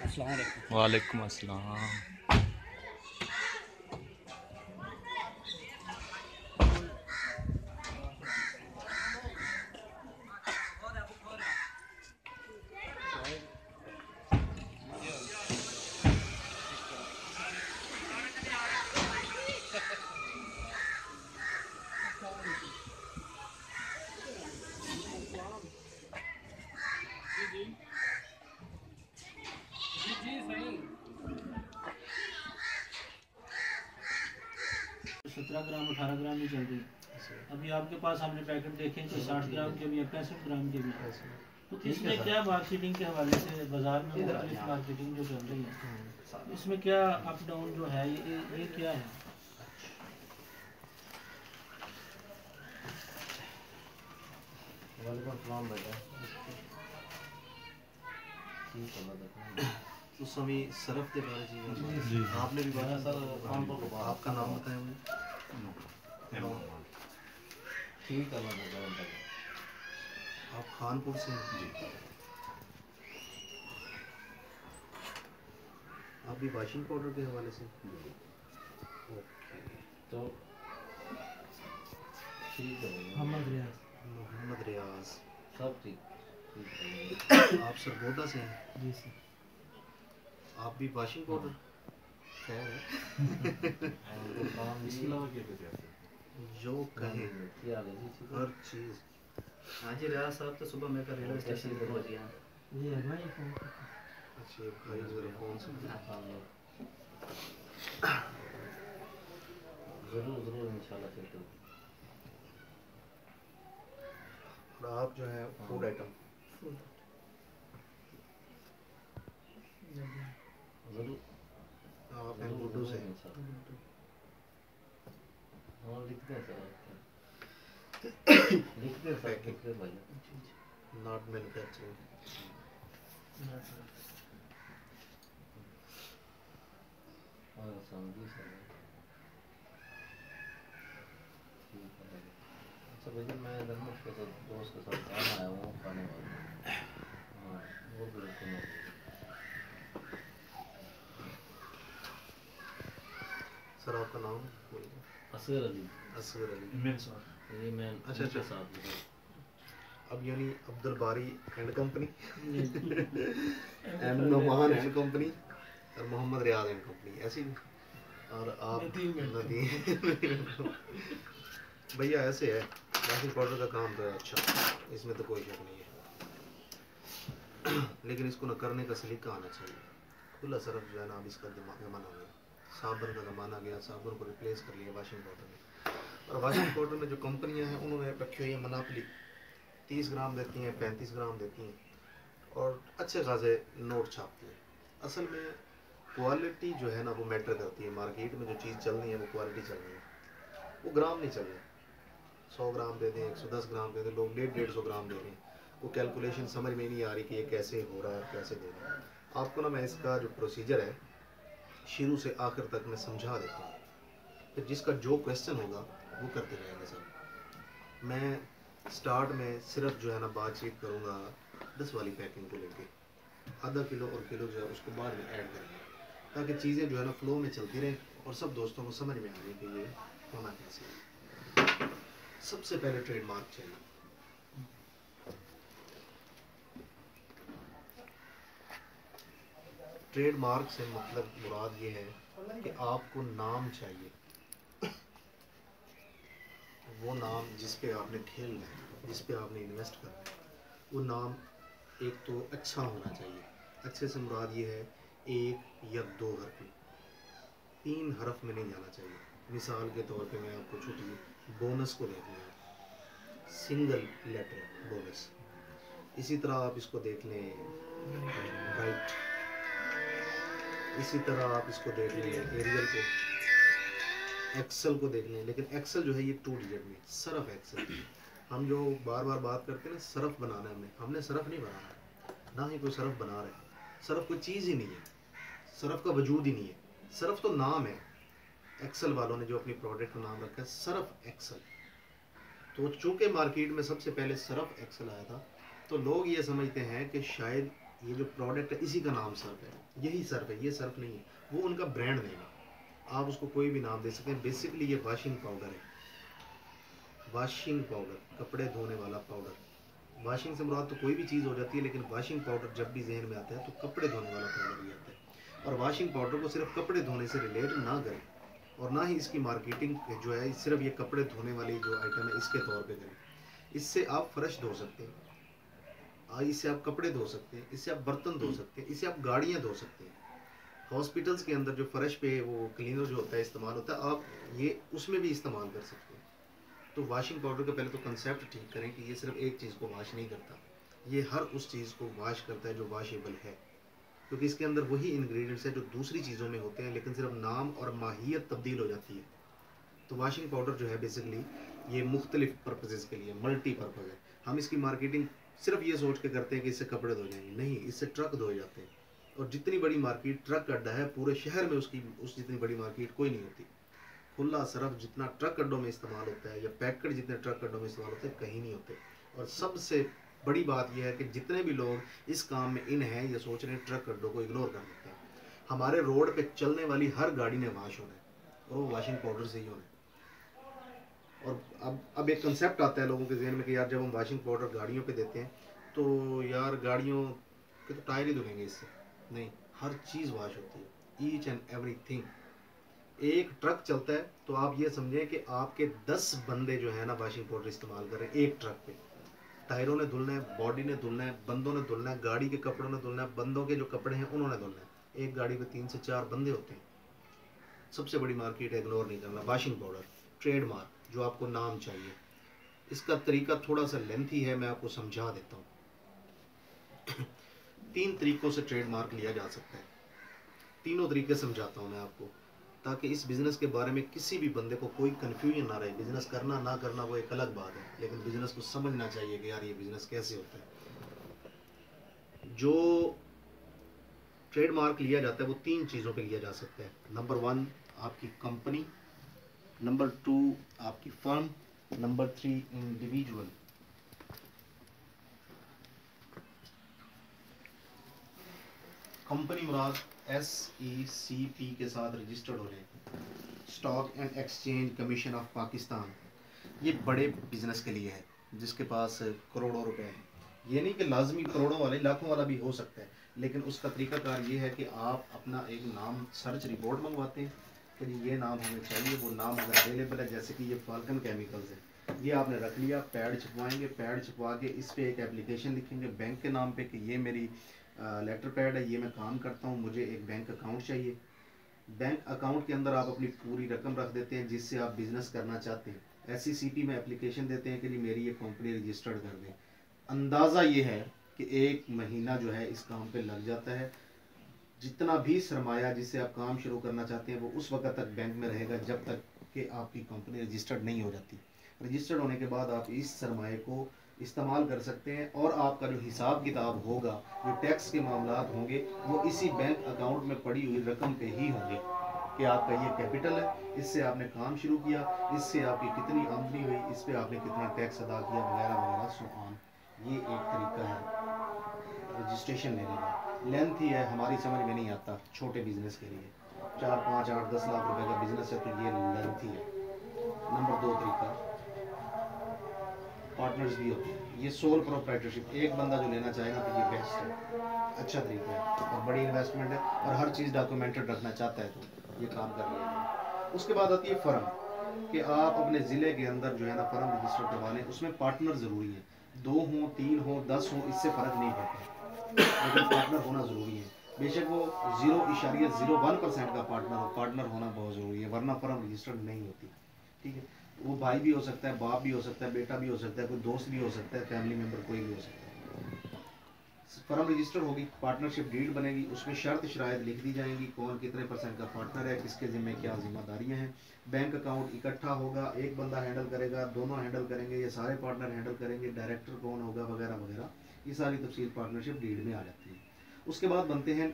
अस्सलाम वालेकुम। वालेकुम अस्सलाम। जी सही। 17 ग्राम 18 ग्राम ही चल रही। अभी आपके पास हमने पैकेट देखे कि 60 ग्राम के भी 65 ग्राम के भी। तो इसमें क्या मार्केटिंग के हवाले से बाजार में मुख्तलिफ मार्केटिंग जो चल रही है, इसमें क्या अप डाउन जो है ये क्या है? उस समय सरफ के बारे जी आपने भी बताया सर, आपका नाम बताएं मुझे। ठीक है, आप खानपुर से जी। आप भी वाशिंग पाउडर के हवाले से ओके। तो ठीक है, मोहम्मद रियाज सब ठीक। आप सरगोदा से हैं? जी सर। आप भी वाशिंग पाउडर खैर जो कहें हर चीज़। हाँ जी रियाज साहब, तो सुबह मैं कर रेलवे स्टेशन पर पहुँच गया। ये है भाई अच्छे भाई ज़रा कौन से ज़रूर इंशाल्लाह फिर तो। और आप जो है फूड आइटम ज़रूर आप हैं गुड्डू से। हाँ लिखते हैं सर, लिखते हैं सर, लिखते हैं भाई। Not manufacturing. हाँ समझी सर। ठीक है। अच्छा भैया, मैं धर्मश के साथ दोस्त के साथ खाना आया हूँ खाने वाला। हाँ वो बिल्कुल। सर आपका नाम बोलिए। असगर अली। असगर अली। ये मैं अच्छा साथ। अब यानी अब्दुल बारी and company and Noman and company और मोहम्मद रियाज एंड कंपनी ऐसी। और आप नदीम भैया ऐसे है। वाशिंग पाउडर का काम तो है अच्छा, इसमें तो कोई शक नहीं है लेकिन इसको न करने का सलीका आना चाहिए। खुला सरफ जो है ना, अब इसका ज़माना हो गया, साबुन का ज़माना गया, साबुन को रिप्लेस कर लिया वाशिंग पाउडर में। और वाशिंग पाउडर में जो कंपनियां हैं उन्होंने रखी हुई है मनापली, 30 ग्राम देती हैं, 35 ग्राम देती हैं और अच्छे खासे नोट छापती हैं। असल में क्वालिटी जो है ना वो मैटर करती है। मार्केट में जो चीज़ चल रही है वो क्वालिटी चल रही है, वो ग्राम नहीं चल रहे। 100 ग्राम दे दें, 110 ग्राम दे दें, लोग 150-150 ग्राम दे रहे हैं। वो कैलकुलेशन समझ में नहीं आ रही कि ये कैसे हो रहा है, कैसे दे रहे हैं। आपको ना मैं इसका जो प्रोसीजर है शुरू से आखिर तक मैं समझा देता हूँ, फिर जिसका जो क्वेश्चन होगा वो करते रहेंगे सर। मैं स्टार्ट में सिर्फ जो है ना बातचीत करूँगा 10 वाली पैकिंग को लेके, आधा किलो और किलो जो है उसको बाद में ऐड करेंगे, ताकि चीज़ें जो है ना फ्लो में चलती रहें और सब दोस्तों को समझ में आ रही कि ये होना कैसे है। सबसे पहले ट्रेडमार्क चाहिए। ट्रेडमार्क से मतलब मुराद ये है कि आपको नाम चाहिए, वो नाम जिस पे आपने खेलना है, जिस पे आपने इन्वेस्ट करना है, वो नाम एक तो अच्छा होना चाहिए। अच्छे से मुराद ये है 1 या 2 हरफ में, 3 हरफ में नहीं जाना चाहिए। मिसाल के तौर पे मैं आपको छोटी बोनस को देख लें, सिंगल लेटर बोनस। इसी तरह आप इसको देख लें राइट, इसी तरह आप इसको देख लें एरियल को, एक्सेल को देख लें। लेकिन एक्सेल जो है ये 2 डिजिट में, सरफ एक्सेल। हम जो बार बार बात करते हैं ना सरफ बनाना है, हमने सरफ नहीं बनाना है, ना ही कोई सरफ बना रहा है। सरफ कोई चीज़ ही नहीं है, सरफ का वजूद ही नहीं है। सरफ तो नाम है, एक्सेल वालों ने जो अपनी प्रोडक्ट का नाम रखा है सरफ एक्सेल। तो चूंकि मार्केट में सबसे पहले सरफ एक्सेल आया था, तो लोग ये समझते हैं कि शायद ये जो प्रोडक्ट है इसी का नाम सर्फ है, यही सर्फ है, ये सर्फ नहीं है, वो उनका ब्रांड नेम है। आप उसको कोई भी नाम दे सकते हैं। बेसिकली ये वॉशिंग पाउडर है, वॉशिंग पाउडर, कपड़े धोने वाला पाउडर। वॉशिंग से मुराद तो कोई भी चीज़ हो जाती है, लेकिन वॉशिंग पाउडर जब भी जहन में आता है तो कपड़े धोने वाला पाउडर ही आता है। और वॉशिंग पाउडर को सिर्फ कपड़े धोने से रिलेट ना करें, और ना ही इसकी मार्केटिंग जो है सिर्फ ये कपड़े धोने वाली जो आइटम है इसके तौर पे करें। इससे आप फर्श धो सकते हैं, इससे आप कपड़े धो सकते हैं, इससे आप बर्तन धो सकते हैं, इससे आप गाड़ियाँ धो सकते हैं। हॉस्पिटल्स के अंदर जो फर्श पे वो क्लीनर जो होता है इस्तेमाल होता है, आप ये उसमें भी इस्तेमाल कर सकते हैं। तो वॉशिंग पाउडर का पहले तो कंसेप्ट ठीक करें कि ये सिर्फ एक चीज़ को वॉश नहीं करता, ये हर उस चीज़ को वॉश करता है जो वॉशेबल है, क्योंकि इसके अंदर वही इंग्रेडिएंट्स है जो दूसरी चीज़ों में होते हैं, लेकिन सिर्फ नाम और माहियत तब्दील हो जाती है। तो वॉशिंग पाउडर जो है बेसिकली ये मुख्तलिफ पर्पजेज़ के लिए मल्टी पर्पज़ है। हम इसकी मार्केटिंग सिर्फ ये सोच के करते हैं कि इससे कपड़े धो जाएंगे, नहीं, इससे ट्रक धोए जाते हैं। और जितनी बड़ी मार्केट ट्रक अड्डा है पूरे शहर में, उस जितनी बड़ी मार्केट कोई नहीं होती। खुला सरफ जितना ट्रक अड्डों में इस्तेमाल होता है या पैकेट जितने ट्रक अड्डों में इस्तेमाल होते हैं कहीं नहीं होते। और सबसे बड़ी बात यह है कि जितने भी लोग इस काम में इन हैं ये सोच रहे हैं ट्रक अड्डों को इग्नोर कर देते हैं। हमारे रोड पे चलने वाली हर गाड़ी ने वॉश होना है, और वो वॉशिंग पाउडर से ही होना है। और अब एक कंसेप्ट आता है लोगों के जहन में कि यार जब हम वॉशिंग पाउडर गाड़ियों पे देते हैं तो यार गाड़ियों के तो टायर ही धुलेंगे इससे। नहीं, हर चीज़ वॉश होती है, ईच एंड एवरीथिंग। एक ट्रक चलता है तो आप ये समझें कि आपके 10 बंदे जो है ना वॉशिंग पाउडर इस्तेमाल कर रहे हैं एक ट्रक पे। टायरों ने धुलना है, बॉडी ने धुलना है, बंदों ने धुलना है, गाड़ी के कपड़ों ने धुलना है, बंदों के जो कपड़े हैं उन्होंने धुलना है। एक गाड़ी पे 3 से 4 बंदे होते हैं। सबसे बड़ी मार्केट है, इग्नोर नहीं करना। वॉशिंग पाउडर ट्रेडमार्क, जो आपको नाम चाहिए, इसका तरीका थोड़ा सा लेंथी है, मैं आपको समझा देता हूँ। 3 तरीकों से ट्रेडमार्क लिया जा सकता है। तीनों तरीके समझाता हूँ मैं आपको, ताकि इस बिज़नेस के बारे में किसी भी बंदे को कोई कन्फ्यूजन ना रहे। बिज़नेस करना ना करना वो एक अलग बात है, लेकिन बिज़नेस को समझना चाहिए कि यार ये बिज़नेस कैसे होता है। जो ट्रेडमार्क लिया जाता है वो 3 चीज़ों पे लिया जा सकता है। नंबर 1 आपकी कंपनी, नंबर 2 आपकी फर्म, नंबर 3 इंडिविजुअल। कंपनी मुराद SECP के साथ रजिस्टर्ड हो जाए, stock and exchange commission of Pakistan. ये बड़े बिजनेस के लिए है जिसके पास करोड़ों रुपए हैं। ये नहीं कि लाजमी करोड़ों वाले, लाखों वाला भी हो सकता है, लेकिन उसका तरीकाकार ये है कि आप अपना एक नाम सर्च रिपोर्ट मंगवाते हैं कि ये नाम हमें चाहिए, वो नाम अगर अवेलेबल है, जैसे कि ये फाल्कन केमिकल्स है, ये आपने रख लिया, पैड छपवाएंगे, पैड छपवा के इस पर एक एप्लीकेशन लिखेंगे बैंक के नाम पे कि ये मेरी लेटर पैड है, ये मैं काम करता हूँ, मुझे एक बैंक अकाउंट चाहिए। बैंक अकाउंट के अंदर आप अपनी पूरी रकम रख देते हैं जिससे आप बिज़नेस करना चाहते हैं। SECP में एप्लीकेशन देते हैं कि जी मेरी ये कंपनी रजिस्टर्ड कर दें। अंदाज़ा ये है कि 1 महीना जो है इस काम पे लग जाता है। जितना भी सरमाया जिससे आप काम शुरू करना चाहते हैं वो उस वक्त तक बैंक में रहेगा जब तक कि आपकी कंपनी रजिस्टर्ड नहीं हो जाती। रजिस्टर्ड होने के बाद आप इस सरमाए को इस्तेमाल कर सकते हैं, और आपका जो हिसाब किताब होगा, जो टैक्स के मामलात होंगे, वो इसी बैंक अकाउंट में पड़ी हुई रकम पे ही होंगे कि आपका ये कैपिटल है, इससे आपने काम शुरू किया, इससे आपकी कितनी आमदनी हुई, इस पर आपने कितना टैक्स अदा किया, वगैरह वगैरह सो ऑन। ये एक तरीका है रजिस्ट्रेशन लेने का। लेंथ ही है, हमारी समझ में नहीं आता छोटे बिजनेस के लिए। 4, 5, 8, 10 लाख रुपए का बिजनेस है तो ये लेंथ ही है। नंबर 2 तरीका, पार्टनर्स भी होते हैं। ये सोल प्रोप्राइटरशिप, एक बंदा जो लेना चाहेगा तो ये बेस्ट है, अच्छा तरीका है, और बड़ी इन्वेस्टमेंट है, और हर चीज़ डॉक्यूमेंटेड रखना चाहता है तो ये काम कर लिया। उसके बाद आती है फर्म, कि आप अपने ज़िले के अंदर जो है ना फर्म रजिस्टर करवा लें। उसमें पार्टनर ज़रूरी है, 2 हों, 3 हों, 10 हों, इससे फ़र्क नहीं पड़ता, लेकिन पार्टनर होना ज़रूरी है। बेशक वो 0.01% का पार्टनर हो, पार्टनर होना बहुत ज़रूरी है, वरना फर्म रजिस्टर्ड नहीं होती। ठीक है, वो भाई भी हो सकता है, बाप भी हो सकता है, बेटा भी हो सकता है, कोई दोस्त भी हो सकता है, फैमिली मेम्बर कोई भी हो सकता है। फर्म रजिस्टर होगी, पार्टनरशिप डीड बनेगी, उसमें शर्त शराइत लिख दी जाएंगी, कौन कितने % का पार्टनर है, किसके जिम्मे क्या जिम्मेदारियां हैं। बैंक अकाउंट इकट्ठा होगा, एक बंदा हैंडल करेगा, दोनों हैंडल करेंगे, ये सारे पार्टनर हैंडल करेंगे, डायरेक्टर कौन होगा, वगैरह वगैरह, ये सारी तफसील पार्टनरशिप डीड में आ जाती है। उसके बाद बनते हैं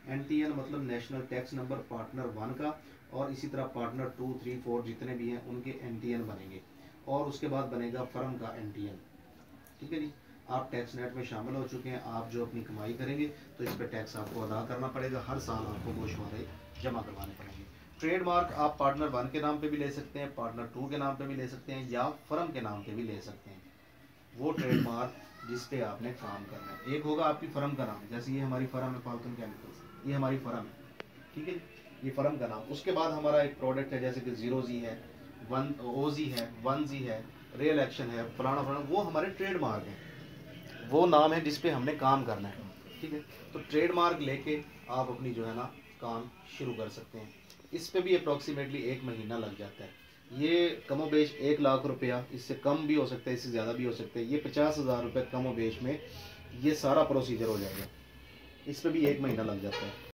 NTN मतलब नेशनल टैक्स नंबर पार्टनर 1 का, और इसी तरह पार्टनर 2, 3, 4 जितने भी हैं उनके NTN बनेंगे, और उसके बाद बनेगा फर्म का NTN। ठीक है जी। आप टैक्स नेट में शामिल हो चुके हैं, आप जो अपनी कमाई करेंगे तो इस पर टैक्स आपको अदा करना पड़ेगा, हर साल आपको गोशवारे जमा करवाने पड़ेंगे। ट्रेडमार्क आप पार्टनर 1 के नाम पे भी ले सकते हैं, पार्टनर 2 के नाम पे भी ले सकते हैं, या फर्म के नाम पे भी ले सकते हैं। वो ट्रेडमार्क जिस पे आपने काम करना है, एक होगा आपकी फर्म का नाम, जैसे ये हमारी फर्म है फाल्कन केमिकल्स, ये हमारी फर्म है, ठीक है, ये फर्म का नाम। उसके बाद हमारा एक प्रोडक्ट है जैसे कि 0Z है, 1OZ है, 1Z है, रियल एक्शन है, फलाना फलाना, वो हमारे ट्रेडमार्क हैं, वो नाम है जिस पे हमने काम करना है, ठीक है। तो ट्रेडमार्क लेके आप अपनी जो है ना काम शुरू कर सकते हैं। इस पे भी अप्रॉक्सीमेटली 1 महीना लग जाता है। ये कमोबेश 1 लाख रुपया, इससे कम भी हो सकता है, इससे ज़्यादा भी हो सकता है। ये 50,000 रुपये कमोबेश में ये सारा प्रोसीजर हो जाएगा। इस पे भी 1 महीना लग जाता है।